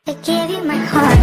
I gave you my heart.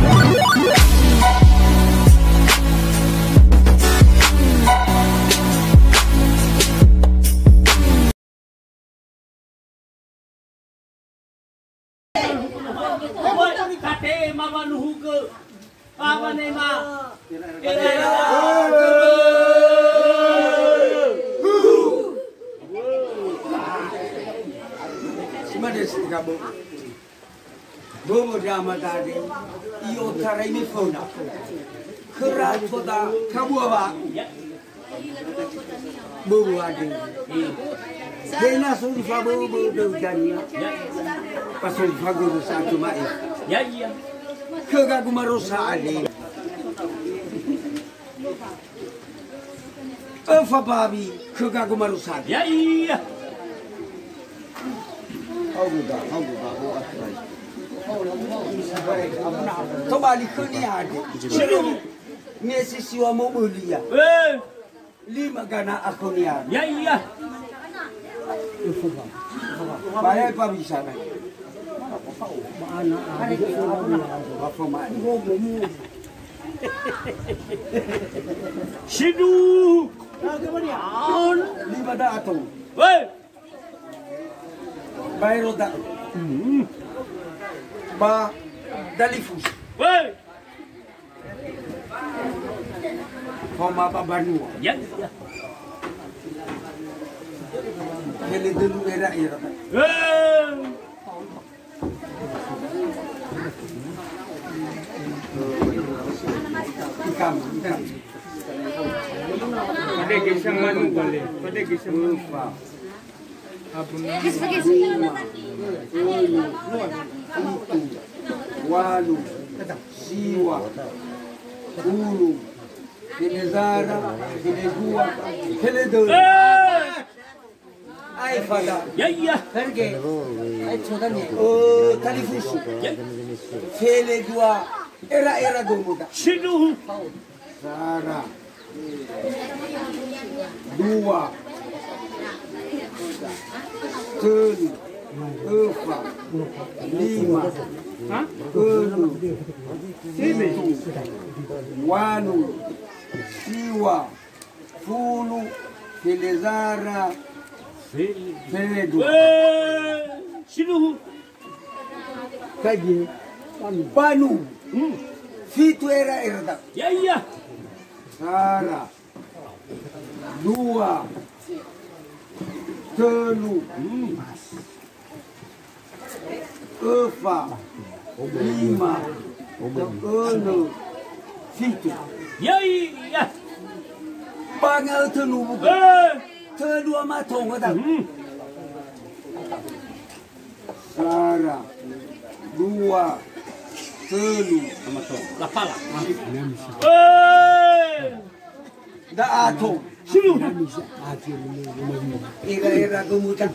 Bobo drama tadi, iyo tarai mi phone. Kerat foda kamu apa? Bobo adi. Kena sulfa bobo dojanya. Pasul fagur satu mai. Ya iya. Kega gumarosa adi. Apa babi kega gumarosa? Ya iya. Kau buka bawa atrai. Kembali ke ni ada. Sebelum Messi siwa mau beli ya. 5 gana aku ni ada. Ya iya. Bayar apa bisa nak? Apa mak? Sidu. 5 dah atau? Bayar otak. Ba dalifus. Koma babanu. Ya iya. Kele dulu era. Ikam. Pada kisah manu boleh. Pada kisah manu. Walu, siwa, ulu, kelezara, kelezua, keledor. Ay fada. Ya iya. Pergi. Ay choda ni. Oh, talifus. Keledua, era gomuda. Sidu. Sara. Dua. Tun. Ufa. 5. Kelu. Situ. Wanu. Siwa. Fulu. Kelezara. Fedu. Sidu. Kaji. Panu. Fitu era. Ya iya. Sara. 2. Telu. Ufa. 5. Kelu. Fitu. Ya iya. Bangal telu. Telu ama tonga dah. Sara. 2. Telu. Sama tuh. Lapala. Da ato. Sidu. Era gomuda.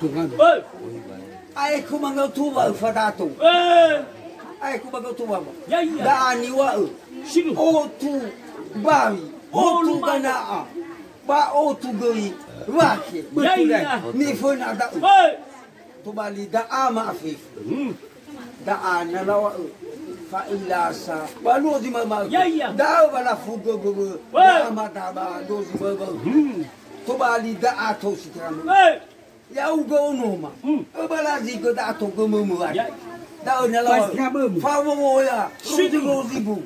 Ai kumangau tuwa fadato. Ai kumangau tuwa. Ya iya. Da aniwa. Sidu. Otu bawi. Otu ganaa. Ba otu goi. Wake. Ya iya. Ni fona da. Tubali da ama afif. Da analawa. Fa ilasa. Balu di mama. Ya iya. Da bala fugo gogo. Da mata ba dozi bogo. Tubali da ato sitram. Ya ugo noma. Bala zigo da ato gomo mo. Da nalawa. Fa mo ya. Sidu gozi bu.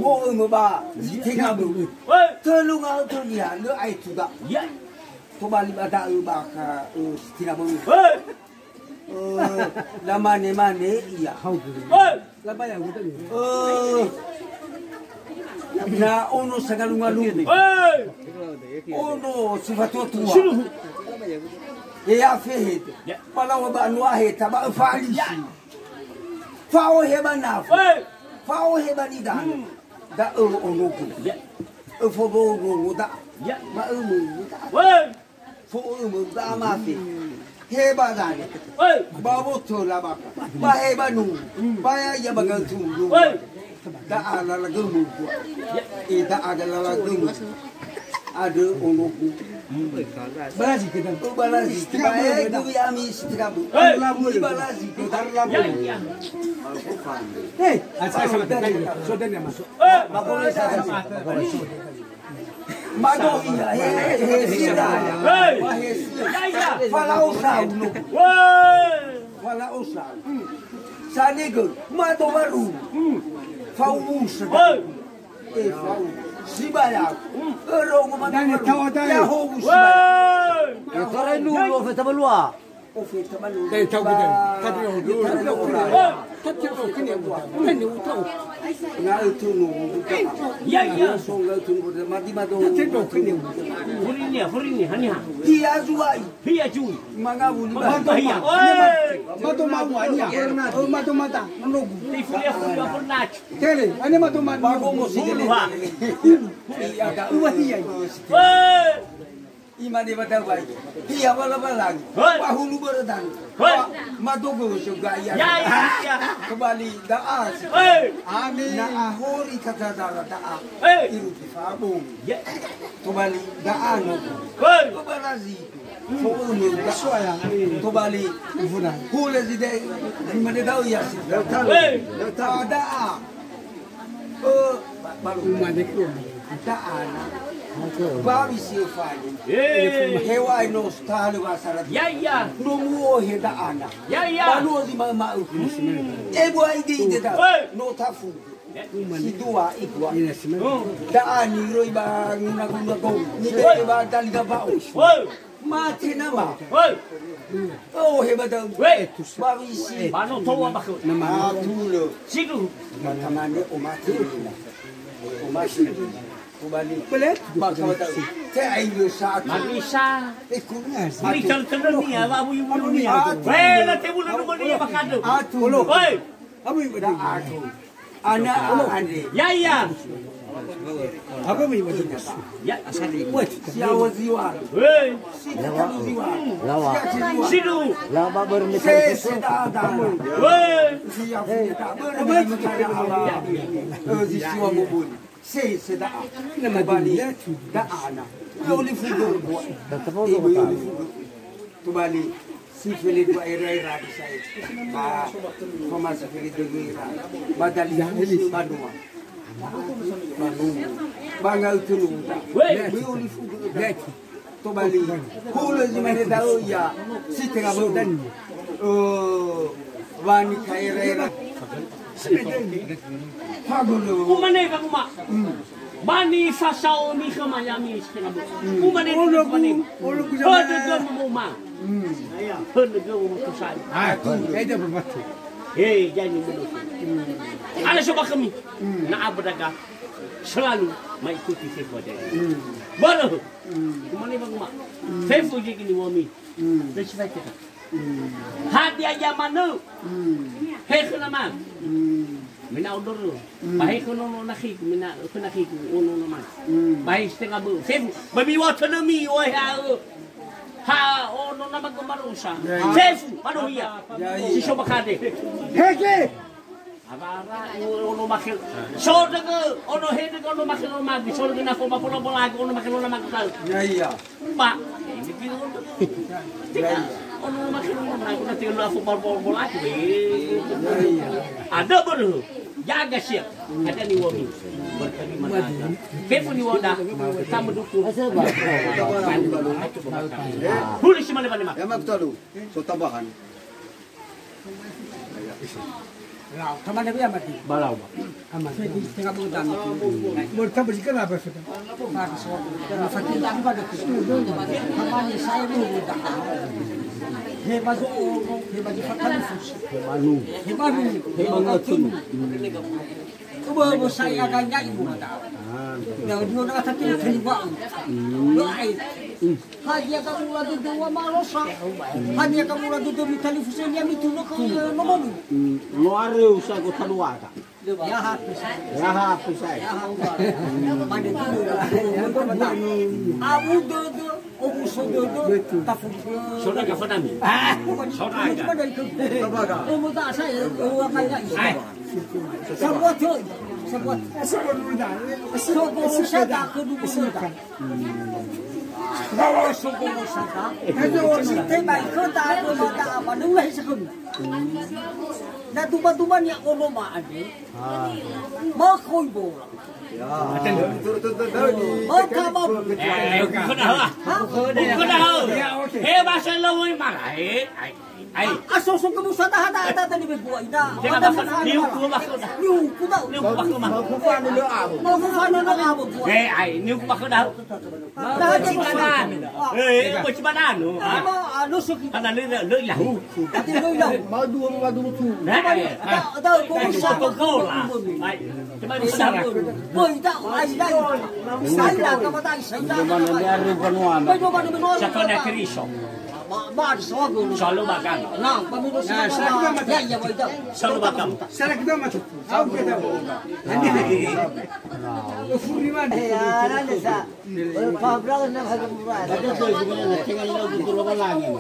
Mo mo ba. Tinga bu. Telunga tunia le ai tuda. Ya. Tubali bada ba ka tinga bu. Lama mane iya. Lama yang kita ni. Na ono sagalungalu. Ono sifatu tua. Ya fehet. Palawa ba no aheta ba falisi. Fao heba na. Fao heba ni da. Da ono ku. Fo bo no da. Ma mu da. Fo mu da ma fe. Heba da. Babu tu la ba. Ba heba nu. Ba ya bagal tu. Da ala la gumu. Da ada la gumu. ada onoku. Balazi kita. Balazi. Baik tu kami setrabu. Balazi. Ya ya. Hei, asal saudara masuk. Boleh saya. Mado iya, sira. Ya ya. Falau saunu. Fala usah. Sanego, mado baru. Faumus. Fau. Sibaya. Ero mado. Ya ho sibaya. Tara nulo feta balua. Ofeta malu. Dai tahu kita. Tapi kini utau. Na itu nu. Ya ya. Songa itu mati mado. Furini hanya. Dia zuai. Pia jui. Manga buli. Bahia. Matu mau ania. Matu mata. Menugu. Furia pernah. Tele, ane matu mata. Bago mo sige. Uwahia. Imane batawai. Dia bala-bala. Bahulu beredan. Madogo juga ya. Ya. Kembali daas. Amin. Na ahori kata darat daa. Iru kifabu. Ya. Kembali daan. Kembali Funu Soya. kembali. Hule zide. Imane daw ya. Daa. Baru Umadeku. daan. Babi sifani. Hewa ino stalu basara. Ya. Nomu he daana. Ya. Bano di mama u. Ebu ide da. No tafu. Sidua igwa. Daani roi ba nguna go. Ni be ba dali ga ba. Mati nama. Oh he ba da. Babi si. Bano towa bakau. Nama tulo. Sidu. Matamane o mati. O mati. Kembali. Boleh? Bakal tahu. Saya ingin saat. Marisa. Ikutnya. Mari calon ni apa ibu ni? Weh, nanti bulan nombor ni apa kado? Atuh. Weh. Apa ibu Dah atuh. Anak ande. Ya. Apa ibu itu? Ya. Siapa jiwa? Weh. Siapa jiwa? Lawa. Sidu. Laba bermesal Saya susu. sedang dalam. Weh. Siapa tak bermegara Allah. Siapa mubun. Saya sedang. Nama dia dah anak. Boleh fudu buat. Ibu boleh fudu. Kembali. Si Philip dua era di saya. Koma si Philip dua era. Badal yang ini Banua. Bangga itu lupa. Boleh fudu. Kembali. Hulu zaman dah ya. Si tengah berdan. Wani kaira. Umane ka kuma. Bani fasao mi kama yami istena bu. Umane umane. Hode gam muma. Hode gam mutusai. Tu, ada berbatu. Jangan bodoh. Ada coba kami. Nak berdagang selalu mengikuti sesuatu dia. Baru. Umane ka kuma. Sesuatu je kini wami. Desfai kita. Hati aja mana? Hei kenapa? Mina odor. Baik kono nakik, mina nakik ono nama. Baik setengah bu. Fem, babi autonomy oi ha ono nama kemarusa. Fem, mana iya? Si coba kade. Heke. Abara ono makil. Soda ke ono hede ono makil ono magi. Soda ke nako mapola pola ono makil ono makil. Ya. Mbak, ini kira ono makil ono magi. Nanti ono aku pola ada baru. Jaga siap. Ada ni wami. Berterima kasih. Kepo ni wada. Kamu dukung. Boleh si mana-mana. Ya mak tahu. So tambahan. Teman dia mati. Balau. Aman. Tengah bulan. Mereka bersikap apa sudah? Fakir tak ada kesulitan. Kamanya saya muda. Hebat hebat fakir fusi. Hebat tu. Coba saya akan jadi muda. Yang dia nak kata terima. Doai. Hanya kamu lagi dua malosa. Hanya kamu lagi dua televisi yang itu nak nomor. Luar usah kau tahu apa. Ya habis. Ya habis saya. Mana tu? Abu dodo, Abu sododo, kafur. Saudara kapan kami? Saudara. Cuma dari tu. Kamu tak saya, kamu akan saya. Semua tu, semua. Semua saya kedua sudah. Kalau semua saya, kalau kita baik kita ada apa? Dua sekun. Na tuba-tuba niya ulo maani. Makoy bola. Makabab. He basa lawoy maray. Ay. Asosok kamu sa tahan-tahan ni buhay na. Niyo ko ba ko da? Niyo ko daw. Niyo ko ba ko ma? Paano lo abo? Paano na abo buhay? Eh ay, niyo ko ba ko da? Dahil mo sa mo ci banano. ano so kita. Kana lo lahu. Ati lo lang. Madu tu. Daw ko sa ko la. Ay, cuma disara. Boy daw ay daw. Saya kamatay sa ida. Nangyari pa naman. Sa to na kriso. Maarso ako. Solo bakam. Na, pamuno sa ya ya boy daw. Solo bakam. Sarak daw matu. Aw kita. Furi man. Ano sa? Pabra na hagumura. Ito so siguro na tingnan lang dito lo balangin.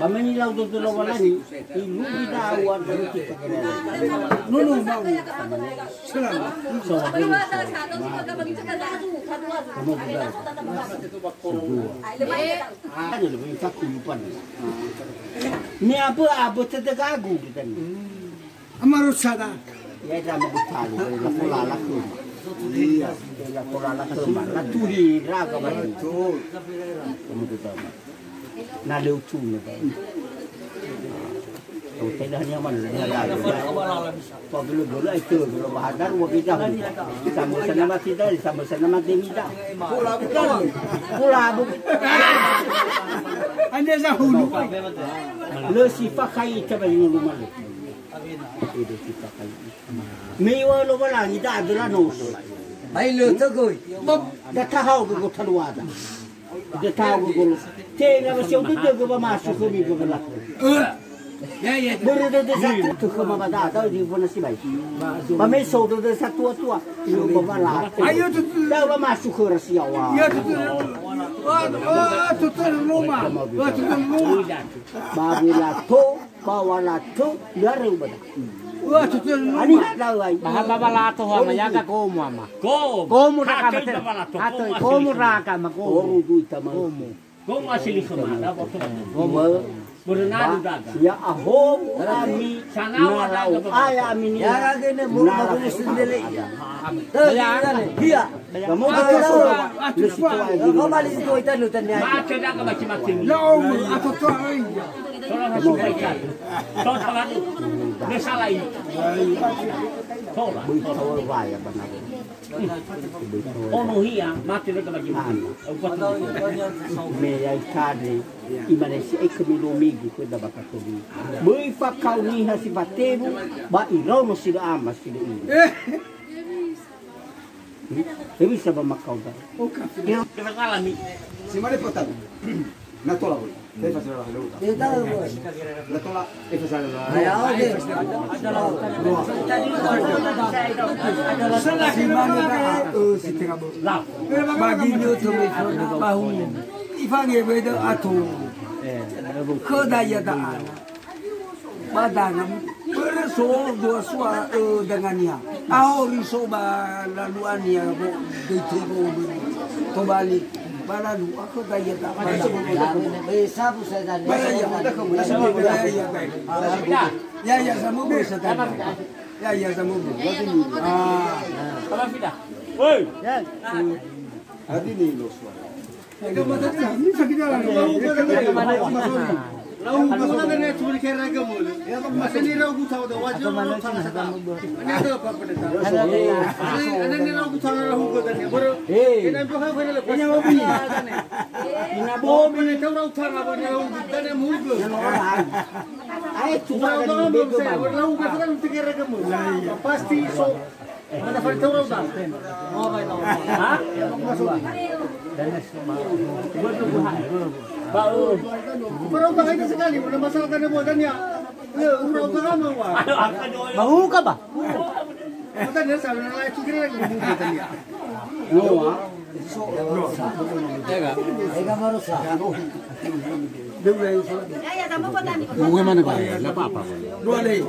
Bamanilaw dito lo balangin. Ilu binawan dari kita. Nuno mau. So, kamu bukan. Ano lebih kakulipan. Ni apa tertegagu kita ni. Amarut sada. Ya dah mabutalo, la pola la kuma. Iya, la pola la kuma. La turi raga ba itu. Kamu tu tahu. Na leutu ni. Oh, tidak hanya mana raga. Pablo bola itu, bola bahadar wa kita. Sama-sama mati dah, sama-sama mati kita. Pula bukan. Pula bu. Anda sa hulu. Le sifakai tabani rumah. Itu sifakai. Mewa lo bala ni dah ada nos. Ay lo to goy. Dah tahu ko thaluada. Dah tahu ko. Tega ba siya dito ko ba masuk ko mi ko bala. Ya. Buru de satu ko mabada daw di bona si bay. Ba may so de sa tua. Yo ko bala. Ayo tu. Daw ba masuk ko siya wa. Ya tu. Tu rumah. Tu rumah. Babila to, bawala to, lare ubada. Wah, tu Ani daw ay. Babalato ho mayaga ko mama. Ko. Como na ka Hatay babalato. Hato como ra ka mago. Oru duita man. Ko masili ko ma. Gomo. Berenadu daga. Ya ahom ami Sanawa daga. aya amini. Ya gane mo magulo sindele. Dia. Kamu daw. Ko mali to ita lutan niya. Macho daga macam-macam. Lao, atau tu ay. Tolong masuk baikkan. Tolong. Desalai. Tolong. Bui tawar vaya bana. Ono hiya mati daga macam-macam. Me ai kade imanesi ekmilo migi ko da bakatobi. Bui fa kauni ha si batebu ba irau no sila amas sila ini. Ebi sa ba makau da. Kita kalami. Si mare potado. Na tola boy. Dai facere la veluta. Ita boy. La tola e facere la. Ayaw de. Si tengah ber. Lah. Bagi dia tu bahu. Ifange beda atu. Kedaya taan. Badangan berso dua sua dengannya. Ahori soba laluannya bo diterima kembali. Balalu aku gaya tak pada. Bisa pusat dan. Ya sama bisa kan. Ya sama. Kalau tidak. Woi. Adi ni lo suara. Ini sakit jalan. Lau masuk na curi kera kamu. Ya masih ni rau gutau dah wajib rau tang sedang. Ini ada apa pada tahu. Ada ni rau gutau rau gutau ni. Baru. Kita bukan boleh lepas. Ini apa ni? Ini bom ni tahu rau tang apa ni rau gutau ni mulut. Ai cuma Rau tang apa saya? Rau gutau kan curi kera kamu. Pasti so. Mana fal tahu rau tang. Oh baik tahu. Hah? Masuk. Bau. Parang tak ada sekali. Mana masalah kan buat dan ya. Urang ka nga mga. Mahu ka ba? Mata dia sabi na lang kikira lang bubuhay tanya. No, Ega marusa. Huwag man na ba? Napapa ko. Dua lagi.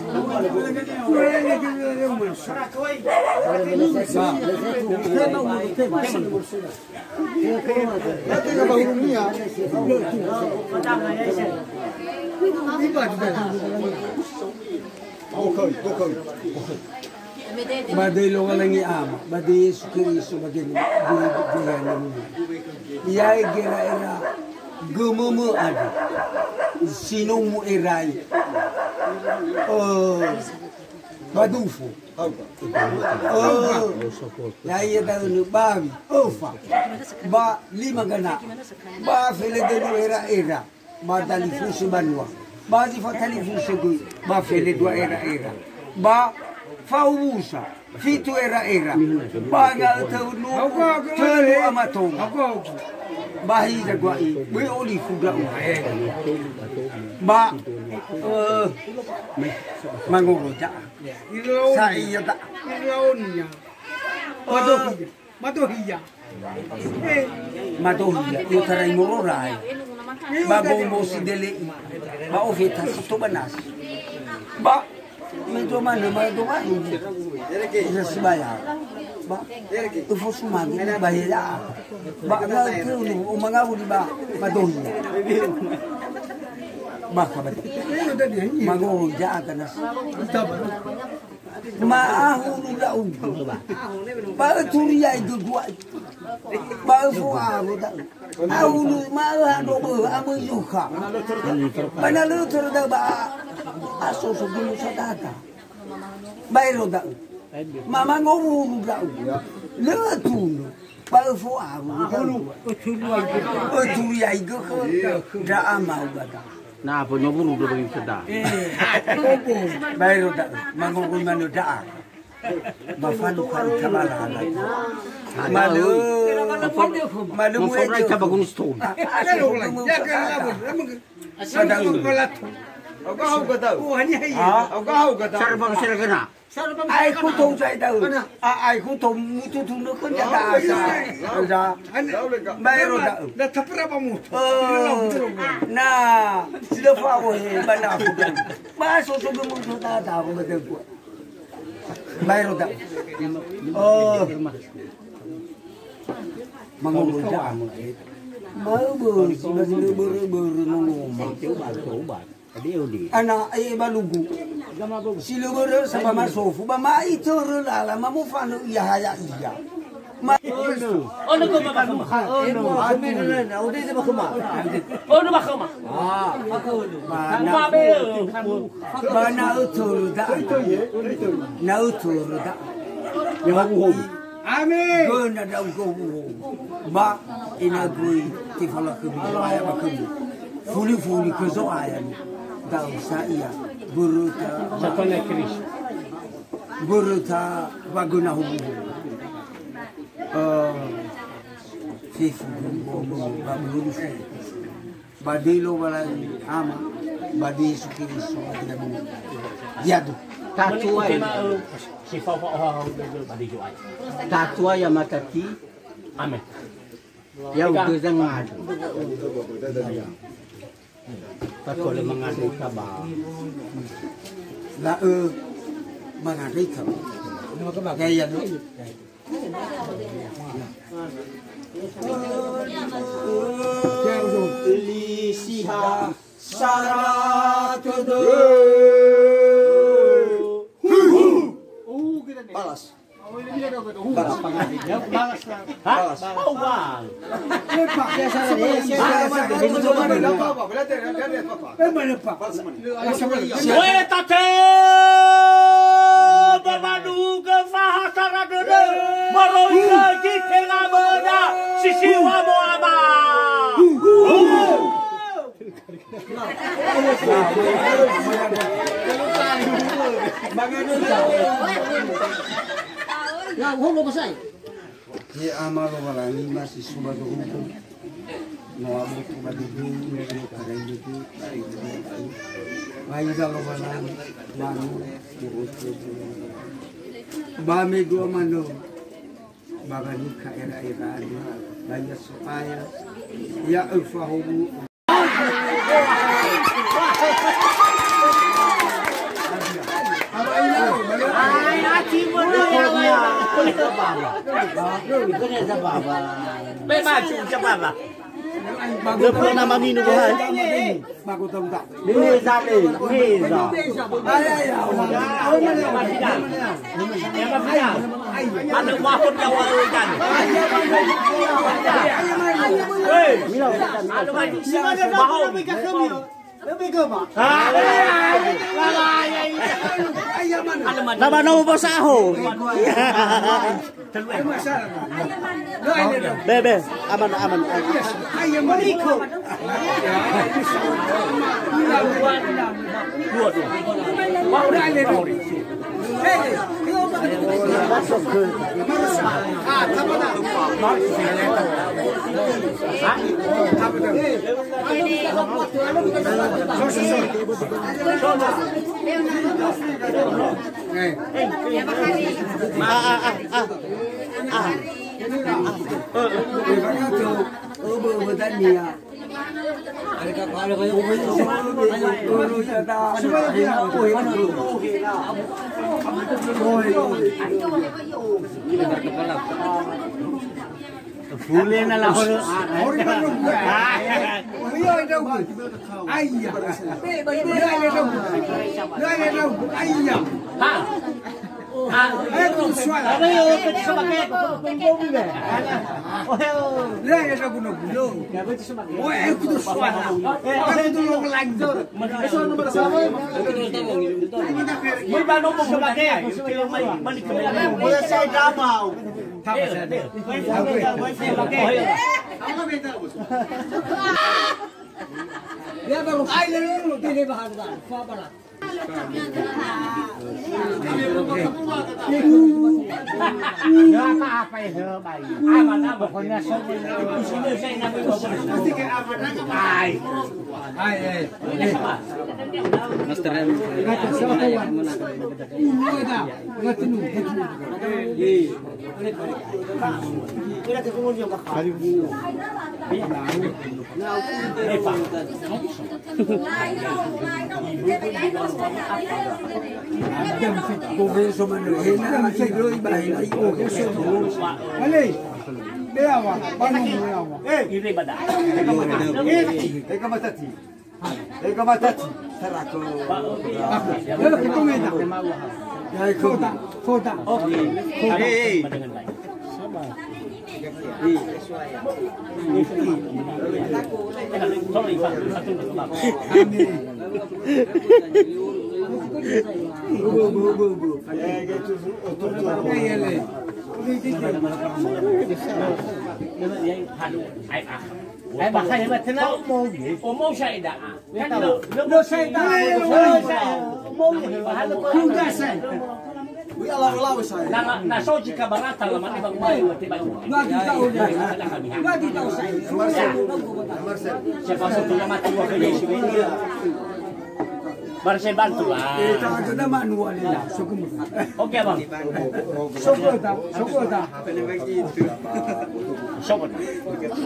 Badai lo ngalangi ama, badai Yesus Kristus bagian dia. Ia era gemumu ada, sinumu erai, badufu, ya ia tahu babi, ba lima gana, ba fele dulu era, ba talifusi banua, ba di fatalifusi gui, ba fele dua era, ba fausa, fitu era, ba ngal tahu telu amatong. Bahi jaguai, we oli fuga ba mangoroja saya tak Ilaonnya. Matohiya. matohiya yo tarai mororai ba bombo si dele ba ofeta to banas ba medyo mana sebaya ba tu fosu magi bahaya ba na tu umangawu di ba matohiya ba kabat mangoroja atanas maahulu daun ba turiya itu gua ba fuaru da ahulu maahado amu yuka banalu turda ba aso so dulu sadata bayro da mama ngomulu daun letu ba fuaru turiya itu da amau bada Nah, apa nyoburu udah bagi sedar. Bayro da mangongul manu da. Mafalu kan kamala ala. Malu Masalah kita bagus stone. Cara bang sila kena. Ai ku tong sai da. Ai ku tong mutu tu no kan da sa. Bayro da. Da tapra pa mo. Na sila fa wo he bana ku. Ma so so mo so da ko ba de ku. Bayro da. Mangungul da mo. Mau si masih ber ngomong. Coba. Tadi Anak ayah balugu. Sila ber sama masofu. Ba ma itu rela ma mo fanu iya haya iya. Ma Ono ko makakama. Ono makakama. ba na utur da. Na utur da. Amin. Guna da ko. Ba inagui ti fala ko aya ba ko. Fuli ko zo aya ni. Da saya buruta. Satu na Chris. Buruta waguna hubu. Fifu babulu badilo wala ama badi sukiri so ada bu yadu tatua ya. Si Papa oh badi juai. Tatua ya matati. Amen. Ya udah jangan. Patut le mengadu kabar. la mangarai ka gaya no Lisiha Saratodo balas. Balas pangalan. Balas lang. Ha? Oh, wow. Oye, tate! Bermadu ke fahasara dede. Meroyka kita ngamoda. Sisiwa moaba. Ya, hulo pasay. Ye amalo wala ni masih suba do. Mau abu tu bagi ni, kerana itu, bayi dah lawan manu, bami dua manu, bagani kaya ada, banyak supaya ya ufahu. Lepas nama minum kan? Bagus tahu tak? Ini zale, ini zale. Ada wahun yang walau kan? Ada wahun. Lebih ke mak? Nama nama bos aho. Bebe, aman. Ayam berikut. Wah, udah ada dong. Boleh na lang. Dia baru kaya dulu pilih bahan kan, apa lah? Apa itu bayi? Aman pokoknya di sini saya ngambil Makanya betul mau saya dah. Kan lo saya dah. Kuda saya. Na soji ka barata la mani bang mai mati bang. Gadi tahu saya. Siapa satu yang mati wa kaya si ini. Bar saya bantu lah. Kita ada manual lah. Okey bang. Syukur dah. Syukur.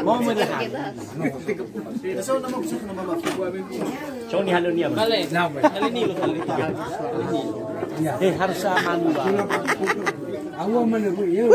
Mau melihat. So ni halu ni apa? Kali ni lo kali. Harus anu ba. Awak mana bu? Ya.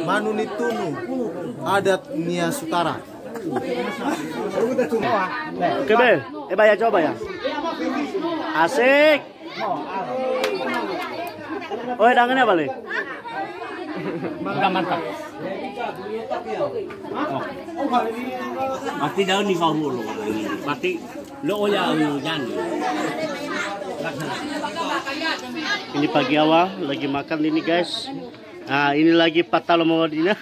Manu nitunu adat Nia Sutara. Oke, Bel. Bayar coba ya. Asik. Oh, dangannya balik. Mantap. Pasti daun ni kau mulu. Pasti lo ya hujan. Ini pagi awal lagi makan ini guys. Nah, ini lagi patalo mawadina.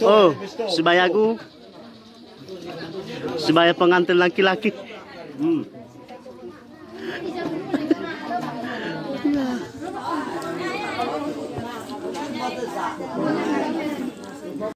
Oh, sebayaku. Sebaya pengantin laki-laki.